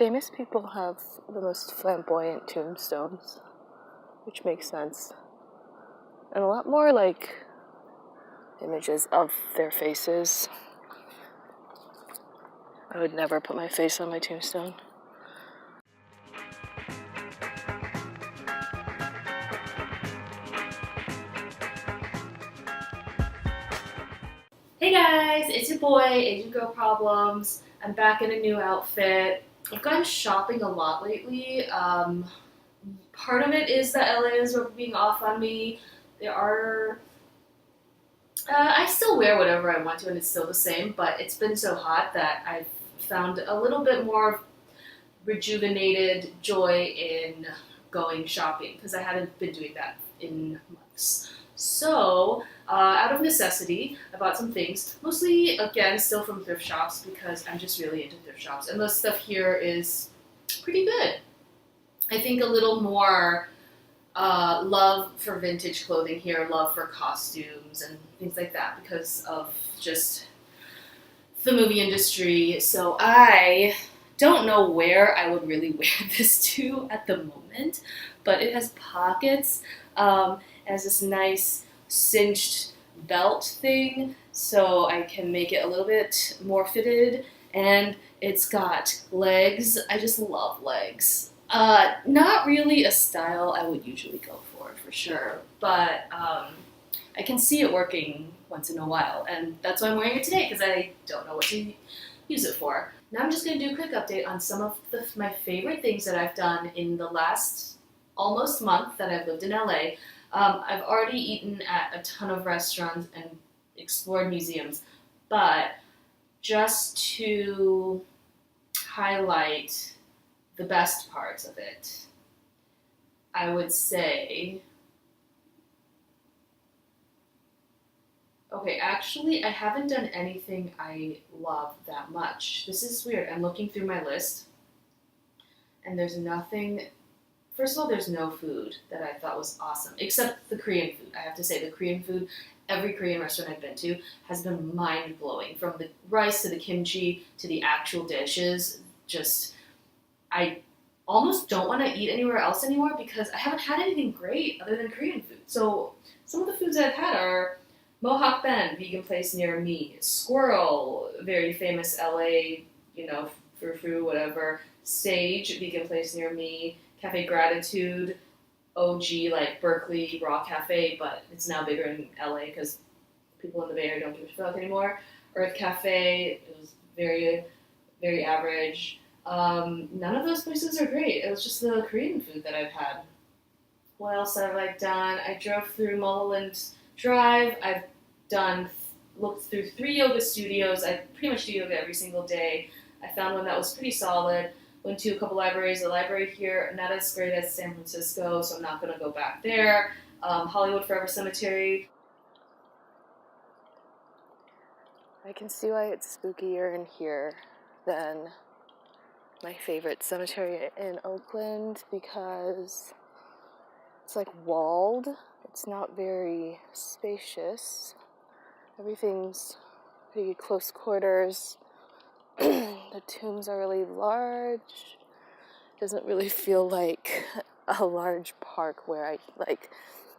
famous people have the most flamboyant tombstones, which makes sense. And a lot more, like, images of their faces. I would never put my face on my tombstone. Hey guys, it's your boy, Asian Girl Problems. I'm back in a new outfit. I've gone shopping a lot lately. Part of it is that LA is rubbing off on me. I still wear whatever I want to and it's still the same, but it's been so hot that I've found a little bit more rejuvenated joy in going shopping because I hadn't been doing that in months. So, out of necessity, I bought some things, mostly, again, still from thrift shops because I'm just really into thrift shops. And the stuff here is pretty good. I think a little more love for vintage clothing here, love for costumes and things like that because of just the movie industry. So I don't know where I would really wear this to at the moment, but it has pockets. It has this nice cinched belt thing, so I can make it a little bit more fitted, and it's got legs. I just love legs. Not really a style I would usually go for sure, but I can see it working once in a while, and that's why I'm wearing it today, because I don't know what to use it for. Now I'm just going to do a quick update on some of my favorite things that I've done in the last almost month that I've lived in LA. I've already eaten at a ton of restaurants and explored museums, but just to highlight the best parts of it, I would say, okay, actually, I haven't done anything I love that much. This is weird. I'm looking through my list, and there's nothing. First of all, there's no food that I thought was awesome, except the Korean food. I have to say, the Korean food, every Korean restaurant I've been to has been mind-blowing. From the rice to the kimchi to the actual dishes. Just, I almost don't want to eat anywhere else anymore because I haven't had anything great other than Korean food. So some of the foods I've had are Mohawk Ben, vegan place near me. Squirrel, very famous LA, frou-frou, whatever. Sage, vegan place near me. Cafe Gratitude, OG, like Berkeley Raw Cafe, but it's now bigger in LA because people in the Bay Area don't give a fuck anymore. Earth Cafe, it was very, very average. None of those places are great. It was just the Korean food that I've had. What else have I done? I drove through Mulholland Drive. I've looked through 3 yoga studios. I pretty much do yoga every single day. I found one that was pretty solid. Went to a couple libraries. The library here, not as great as San Francisco, so I'm not going to go back there. Hollywood Forever Cemetery. I can see why it's spookier in here than my favorite cemetery in Oakland because it's like walled. It's not very spacious. Everything's pretty close quarters. The tombs are really large. It doesn't really feel like a large park where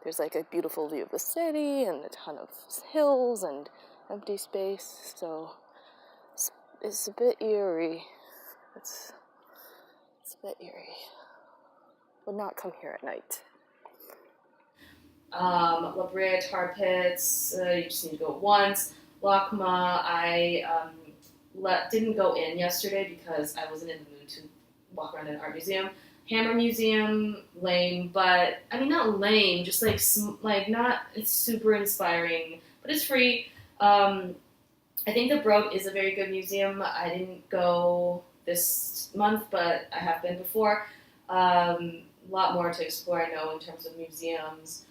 there's like a beautiful view of the city and a ton of hills and empty space. So it's a bit eerie. It's a bit eerie. Would not come here at night. La Brea Tar Pits, you just need to go once. LACMA, I didn't go in yesterday because I wasn't in the mood to walk around an art museum. Hammer Museum, lame, but I mean not lame, just not. It's super inspiring, but it's free. I think the Broad is a very good museum. I didn't go this month, but I have been before. A lot more to explore, I know, in terms of museums.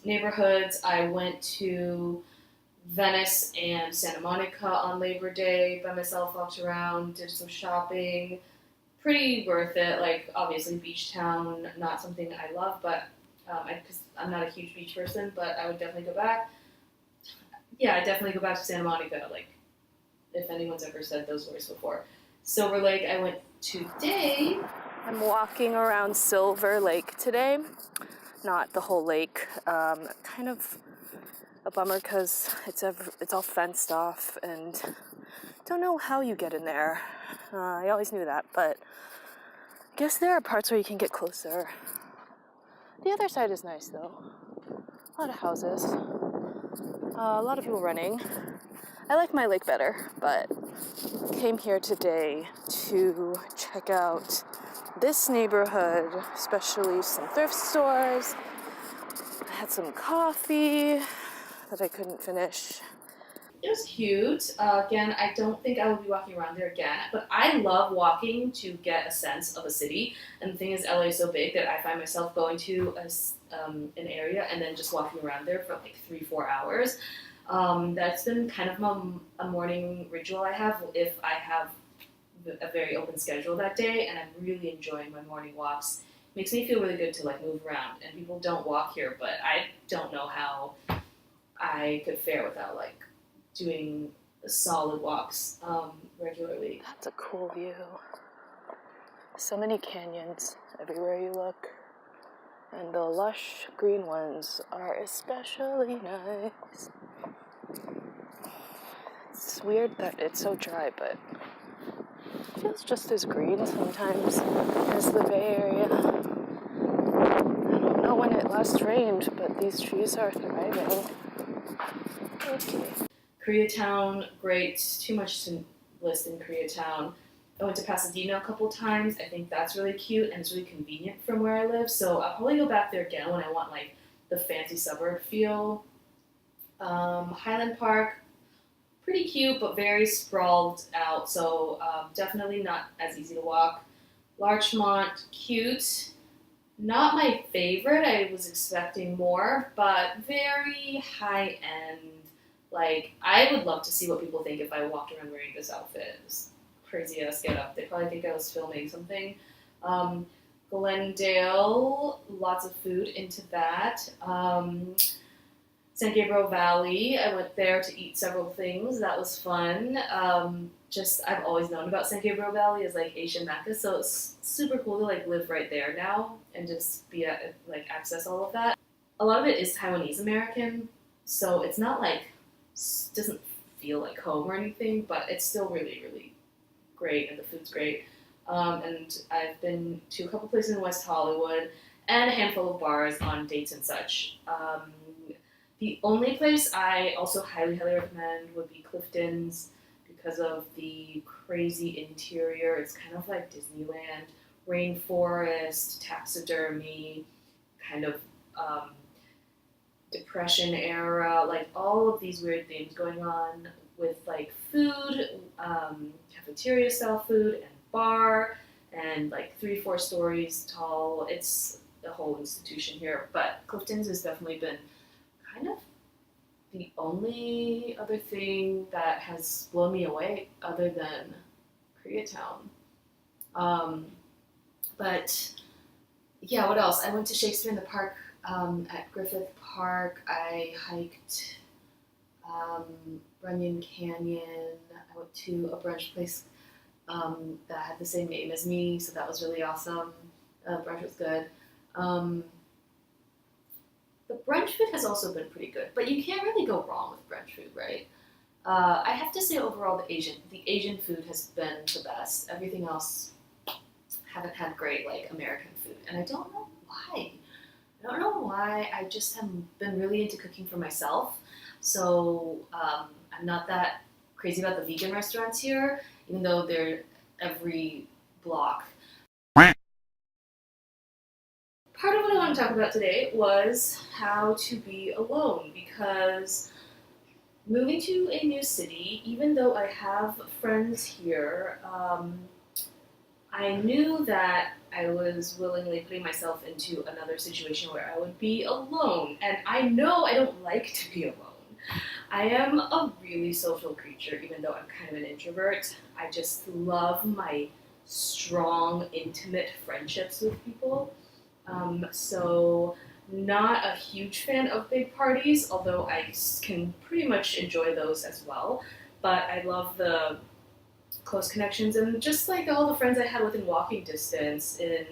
Neighborhoods, I went to Venice and Santa Monica on Labor Day by myself, walked around, did some shopping. Pretty worth it. Like, obviously, beach town, not something I love, but because I'm not a huge beach person, but I would definitely go back. Yeah, I'd definitely go back to Santa Monica, like, if anyone's ever said those words before. Silver Lake I went today. I'm walking around Silver Lake today, not the whole lake. Kind of a bummer because it's all fenced off and don't know how you get in there. I always knew that, but I guess there are parts where you can get closer. The other side is nice though. A lot of houses, a lot of people running. I like my lake better, but came here today to check out this neighborhood, especially some thrift stores. I had some coffee that I couldn't finish. It was cute. Again, I don't think I will be walking around there again, but I love walking to get a sense of a city. And the thing is, LA is so big that I find myself going to an area and then just walking around there for like 3-4 hours. That's been kind of a morning ritual I have if I have a very open schedule that day, and I'm really enjoying my morning walks. Makes me feel really good to like move around, and people don't walk here, but I don't know how I could fare without like doing solid walks regularly. That's a cool view. So many canyons everywhere you look, and the lush green ones are especially nice. It's weird that it's so dry, but it feels just as green sometimes as the Bay Area. I don't know when it last rained, but these trees are thriving. Okay. Koreatown, great. Too much to list in Koreatown. I went to Pasadena a couple times. I think that's really cute and it's really convenient from where I live. So I'll probably go back there again when I want like the fancy suburb feel. Highland Park, pretty cute but very sprawled out. So definitely not as easy to walk. Larchmont, cute. Not my favorite. I was expecting more, but very high end. Like, I would love to see what people think if I walked around wearing this outfit. This crazy ass get up. They probably think I was filming something. Glendale, lots of food into that. San Gabriel Valley, I went there to eat several things. That was fun. I've always known about San Gabriel Valley as like Asian Mecca, so it's super cool to like live right there now and just be like access all of that. A lot of it is Taiwanese American, so it's not like doesn't feel like home or anything, but it's still really, really great, and the food's great. And I've been to a couple places in West Hollywood and a handful of bars on dates and such. The only place I also highly, highly recommend would be Clifton's because of the crazy interior. It's kind of like Disneyland, rainforest, taxidermy, kind of Depression era, like all of these weird things going on with like food, cafeteria style food, and bar, and like 3-4 stories tall. It's a whole institution here, but Clifton's has definitely been kind of the only other thing that has blown me away other than Koreatown. But yeah, what else? I went to Shakespeare in the Park at Griffith Park. I hiked Runyon Canyon. I went to a brunch place that had the same name as me, so that was really awesome. Brunch was good. The brunch food has also been pretty good, but you can't really go wrong with brunch food, right? I have to say overall the Asian food has been the best. Everything else haven't had great like American food, and I don't know why. I just have been really into cooking for myself, so I'm not that crazy about the vegan restaurants here, even though they're every block. Part of what I want to talk about today was how to be alone, because moving to a new city, even though I have friends here, I knew that I was willingly putting myself into another situation where I would be alone, and I know I don't like to be alone. I am a really social creature, even though I'm kind of an introvert. I just love my strong, intimate friendships with people. So not a huge fan of big parties, although I can pretty much enjoy those as well. But I love the close connections, and just like all the friends I had within walking distance in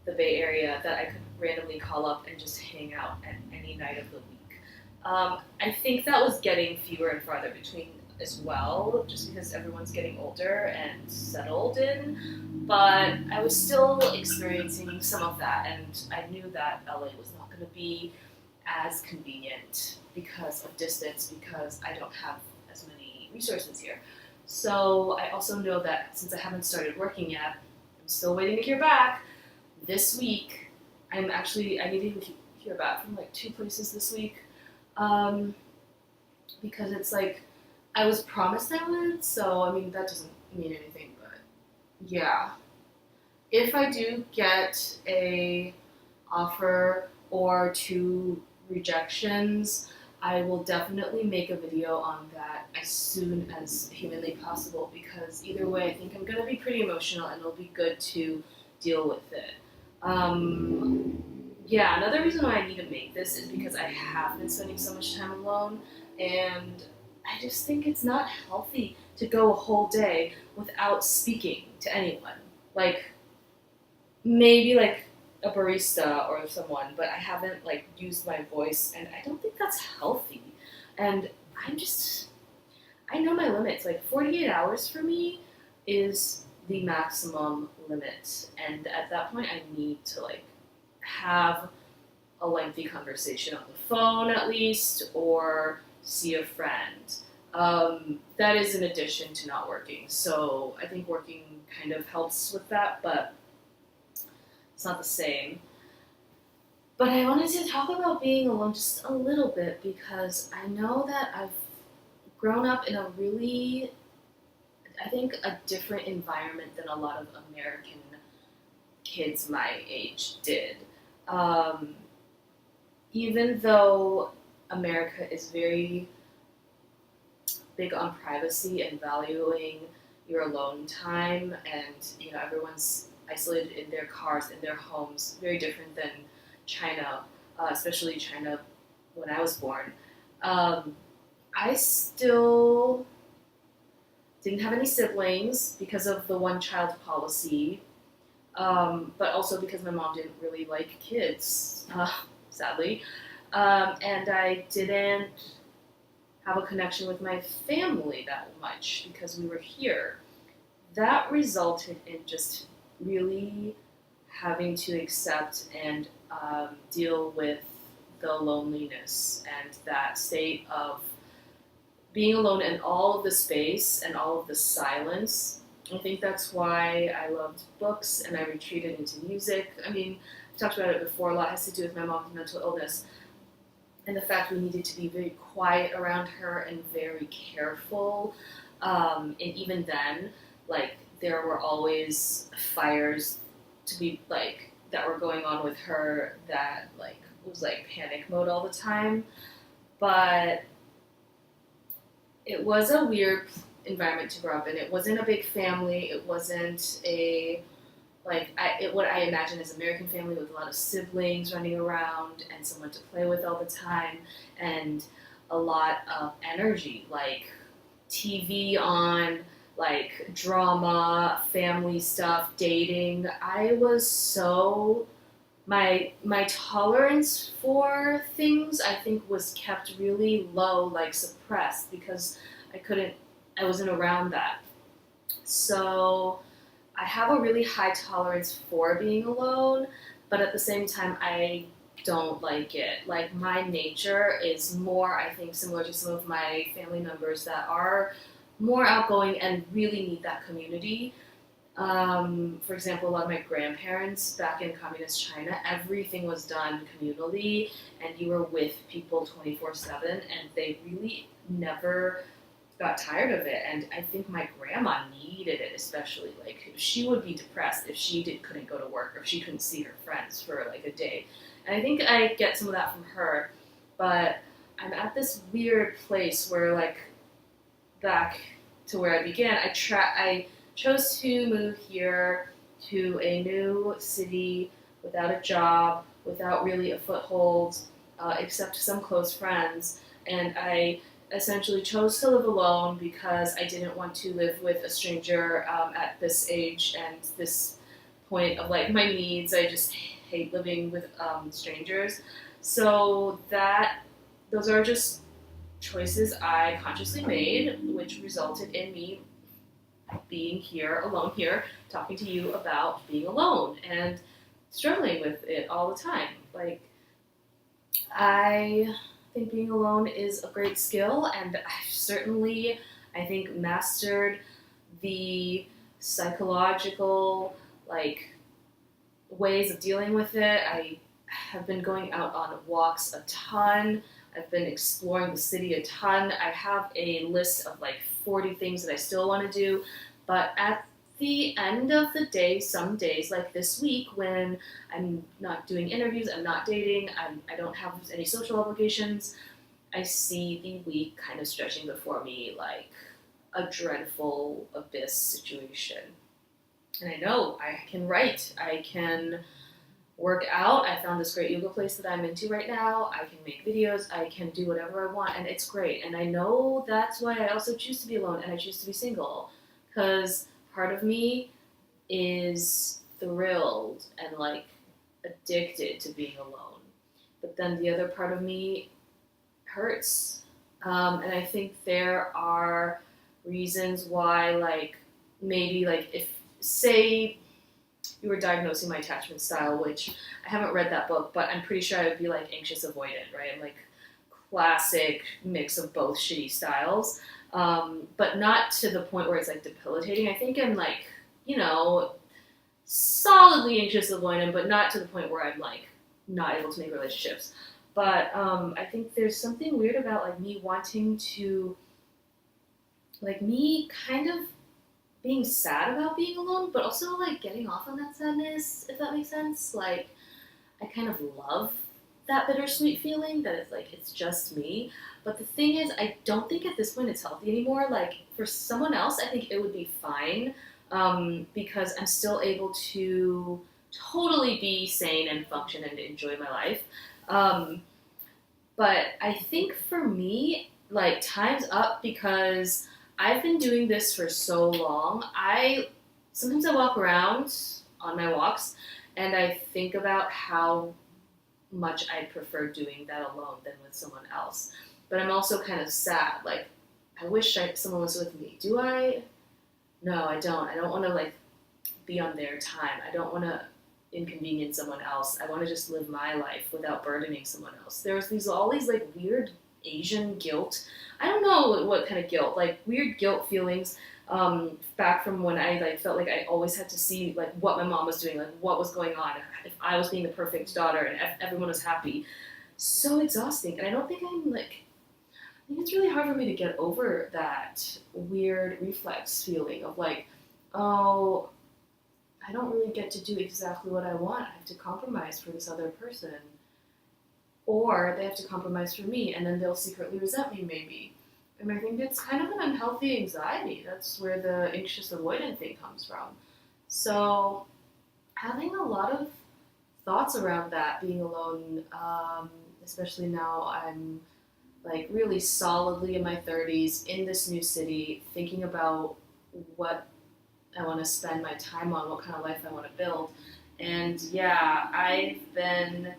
the Bay Area that I could randomly call up and just hang out at any night of the week. I think that was getting fewer and farther between as well, just because everyone's getting older and settled in. But I was still experiencing some of that, and I knew that LA was not going to be as convenient because of distance, because I don't have as many resources here. So I also know that since I haven't started working yet, I'm still waiting to hear back. This week, I need to hear back from like 2 places this week, because it's like I was promised I would. So I mean that doesn't mean anything, but yeah. If I do get a offer or 2 rejections, I will definitely make a video on that as soon as humanly possible, because either way, I think I'm going to be pretty emotional and it'll be good to deal with it. Yeah, another reason why I need to make this is because I have been spending so much time alone, and I just think it's not healthy to go a whole day without speaking to anyone. Like, maybe like a barista or someone, but I haven't like used my voice, and I don't think that's healthy. And I know my limits. Like 48 hours for me is the maximum limit, and at that point, I need to like have a lengthy conversation on the phone at least, or see a friend. That is in addition to not working. So I think working kind of helps with that, but it's not the same. But I wanted to talk about being alone just a little bit, because I know that I've grown up in a really, I think, a different environment than a lot of American kids my age did. Even though America is very big on privacy and valuing your alone time, and everyone's isolated in their cars, in their homes, very different than China, especially China when I was born. I still didn't have any siblings because of the one-child policy, but also because my mom didn't really like kids, sadly. And I didn't have a connection with my family that much because we were here. That resulted in just really having to accept and deal with the loneliness and that state of being alone in all of the space and all of the silence. I think that's why I loved books and I retreated into music. I mean, I've talked about it before, a lot has to do with my mom's mental illness and the fact we needed to be very quiet around her and very careful. And even then, like, there were always fires to be, like, that were going on with her that, like, was, like, panic mode all the time. But it was a weird environment to grow up in. It wasn't a big family. It wasn't a, like, what I imagine as American family with a lot of siblings running around and someone to play with all the time and a lot of energy, like TV on, like drama, family stuff, dating. I was so, my tolerance for things I think was kept really low, like suppressed, because I wasn't around that. So I have a really high tolerance for being alone, but at the same time, I don't like it. Like, my nature is more, I think, similar to some of my family members that are more outgoing and really need that community. For example, a lot of my grandparents back in communist China, everything was done communally, and you were with people 24/7, and they really never got tired of it. And I think my grandma needed it, especially. Like, she would be depressed if she couldn't go to work or if she couldn't see her friends for like a day. And I think I get some of that from her, but I'm at this weird place where, like, back to where I began, I chose to move here to a new city without a job, without really a foothold, except some close friends, and I essentially chose to live alone because I didn't want to live with a stranger at this age and this point of like my needs. I just hate living with strangers. So those are just choices I consciously made, which resulted in me being here alone here, talking to you about being alone and struggling with it all the time. Like, I think being alone is a great skill, and I've certainly, I think, mastered the psychological, like, ways of dealing with it. I have been going out on walks a ton. I've been exploring the city a ton. I have a list of like 40 things that I still want to do, but at the end of the day, some days, like this week when I'm not doing interviews, I'm not dating, I don't have any social obligations, I see the week kind of stretching before me like a dreadful abyss situation. And I know I can write, I can work out. I found this great yoga place that I'm into right now. I can make videos, I can do whatever I want, and it's great. And I know that's why I also choose to be alone and I choose to be single, because part of me is thrilled and like addicted to being alone. But then the other part of me hurts. And I think there are reasons why, like, maybe, like, if, say, you were diagnosing my attachment style, which I haven't read that book, but I'm pretty sure I would be, like, anxious avoidant, right? I'm, like, classic mix of both shitty styles, but not to the point where it's, like, debilitating. I think I'm, like, you know, solidly anxious avoidant, but not to the point where I'm, like, not able to make relationships. But I think there's something weird about, like, me wanting to, like, me kind of being sad about being alone, but also, like, getting off on that sadness, if that makes sense. Like, I kind of love that bittersweet feeling that it's, like, it's just me. But the thing is, I don't think at this point it's healthy anymore. Like, for someone else, I think it would be fine, because I'm still able to totally be sane and function and enjoy my life. But I think for me, like, time's up because I've been doing this for so long. Sometimes I walk around on my walks and I think about how much I prefer doing that alone than with someone else. But I'm also kind of sad. Like, I wish someone was with me. Do I? No, I don't. I don't want to, like, be on their time. I don't want to inconvenience someone else. I want to just live my life without burdening someone else. There's all these, like, weird Asian guilt. I don't know what kind of guilt, like weird guilt feelings, back from when I, like, felt like I always had to see, like, what my mom was doing, like what was going on, if I was being the perfect daughter and everyone was happy. So exhausting. And I don't think I think it's really hard for me to get over that weird reflex feeling of, like, oh, I don't really get to do exactly what I want. I have to compromise for this other person. Or they have to compromise for me, and then they'll secretly resent me, maybe. And I think it's kind of an unhealthy anxiety. That's where the anxious avoidant thing comes from. So, having a lot of thoughts around that, being alone, especially now I'm, like, really solidly in my 30s, in this new city, thinking about what I want to spend my time on, what kind of life I want to build. And yeah, I've been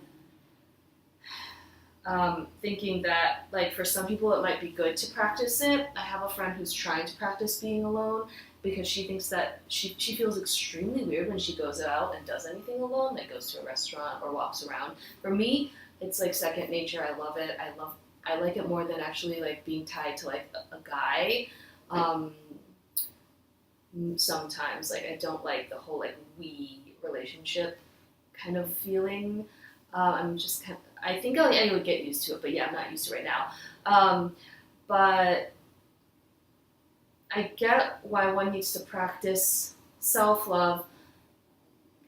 thinking that, like, for some people it might be good to practice it. I have a friend who's trying to practice being alone because she thinks that she feels extremely weird when she goes out and does anything alone, like goes to a restaurant or walks around. For me, it's like second nature. I love it. I like it more than actually, like, being tied to, like, a guy. Sometimes, like, I don't like the whole, like, we relationship kind of feeling. I'm just kind of, I think I would get used to it, but yeah, I'm not used to it right now. But I get why one needs to practice self-love,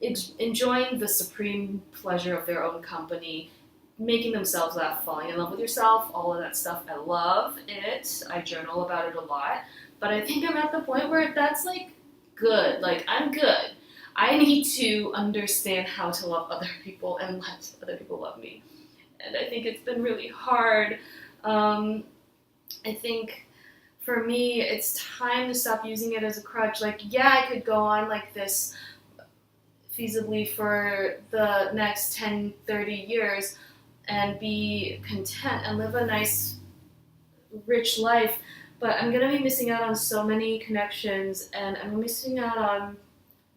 enjoying the supreme pleasure of their own company, making themselves laugh, falling in love with yourself, all of that stuff. I love it. I journal about it a lot. But I think I'm at the point where that's, like, good. Like, I'm good. I need to understand how to love other people and let other people love me. And I think it's been really hard. I think for me, it's time to stop using it as a crutch. Like, yeah, I could go on like this feasibly for the next 10, 30 years and be content and live a nice, rich life, but I'm going to be missing out on so many connections, and I'm missing out on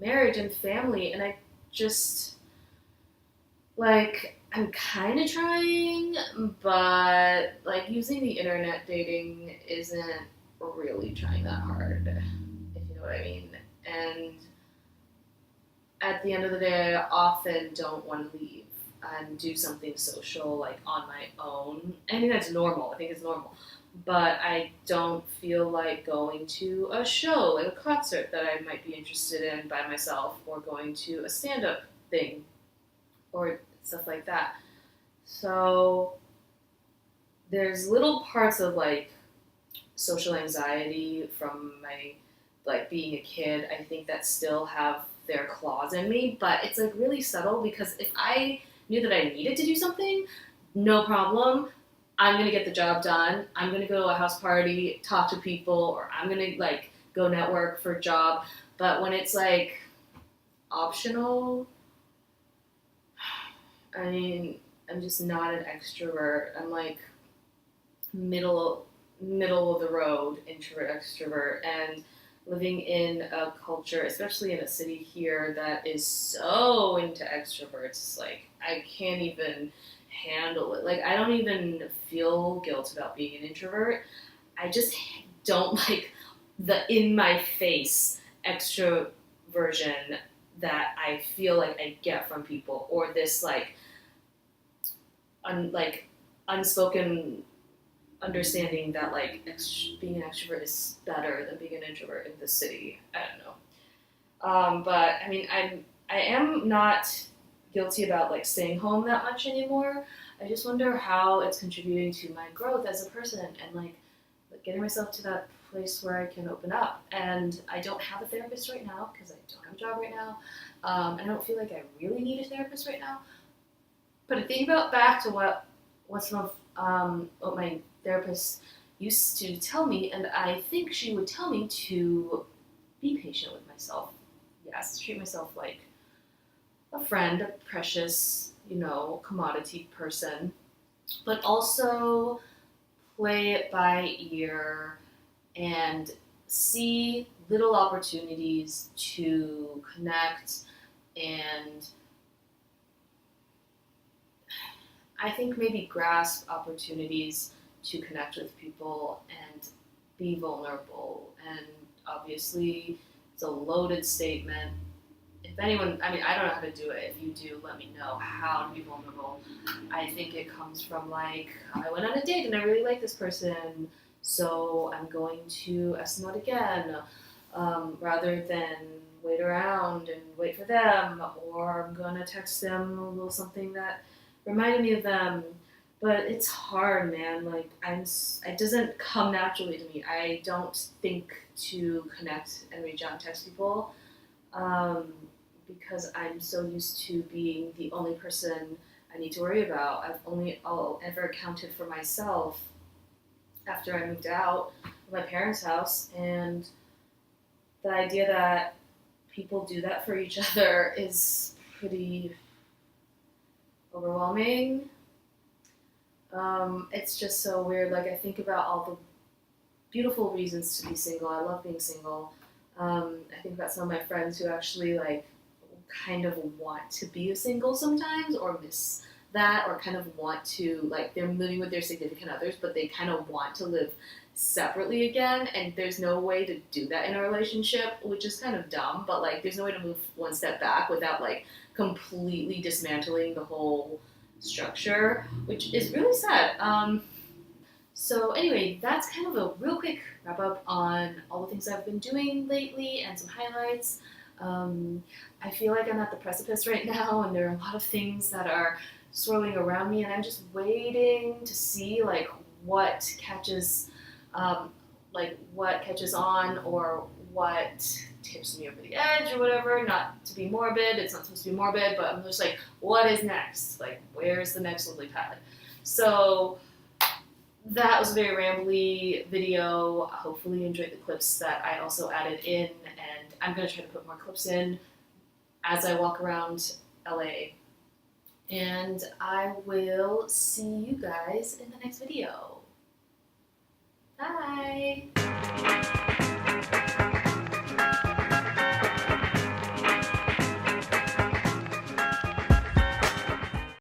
marriage and family, and I just, like, I'm kind of trying, but like using the internet dating isn't really trying that hard, if you know what I mean. And at the end of the day, I often don't want to leave and do something social like on my own. I think that's normal. I think it's normal. But I don't feel like going to a show, like a concert that I might be interested in by myself, or going to a stand up thing, or stuff like that. So there's little parts of like social anxiety from my like being a kid, I think, that still have their claws in me, but it's like really subtle, because if I knew that I needed to do something, no problem. I'm gonna get the job done. I'm gonna go to a house party, talk to people, or I'm gonna like go network for a job. But when it's like optional, I mean, I'm just not an extrovert. I'm like middle of the road introvert extrovert, and living in a culture, especially in a city here, that is so into extroverts, like I can't even handle it. Like I don't even feel guilt about being an introvert. I just don't like the in my face extroversion that I feel like I get from people, or this like like unspoken understanding that like being an extrovert is better than being an introvert in the city. I don't know. But I mean, I am not guilty about like staying home that much anymore. I just wonder how it's contributing to my growth as a person, and like getting myself to that place where I can open up. And I don't have a therapist right now because I don't have a job right now. I don't feel like I really need a therapist right now. But I think about back to what my therapist used to tell me, and I think she would tell me to be patient with myself. Yes, treat myself like a friend, a precious, commodity person, but also play it by ear and see little opportunities to connect. And I think maybe grasp opportunities to connect with people and be vulnerable. And obviously, it's a loaded statement. If anyone, I mean, I don't know how to do it. If you do, let me know how to be vulnerable. I think it comes from like, I went on a date and I really like this person, so I'm going to ask them out again, rather than wait around and wait for them, or I'm gonna text them a little something that reminded me of them. But it's hard, man. Like it doesn't come naturally to me. I don't think to connect and reach out and text people, because I'm so used to being the only person I need to worry about. I'll ever accounted for myself after I moved out of my parents' house, and the idea that people do that for each other is pretty overwhelming. It's just so weird. Like I think about all the beautiful reasons to be single. I love being single. I think about some of my friends who actually like kind of want to be single sometimes, or miss that, or kind of want to, like, they're living with their significant others, but they kind of want to live separately again, and there's no way to do that in a relationship, which is kind of dumb, but like there's no way to move one step back without like completely dismantling the whole structure, which is really sad. So anyway, that's kind of a real quick wrap up on all the things I've been doing lately and some highlights. I feel like I'm at the precipice right now, and there are a lot of things that are swirling around me, and I'm just waiting to see like what catches on, or what tips me over the edge or whatever. Not to be morbid, it's not supposed to be morbid, but I'm just like, what is next? Like, where's the next lily pad? So that was a very rambly video. Hopefully you enjoyed the clips that I also added in, and I'm going to try to put more clips in as I walk around LA. And I will see you guys in the next video. Bye!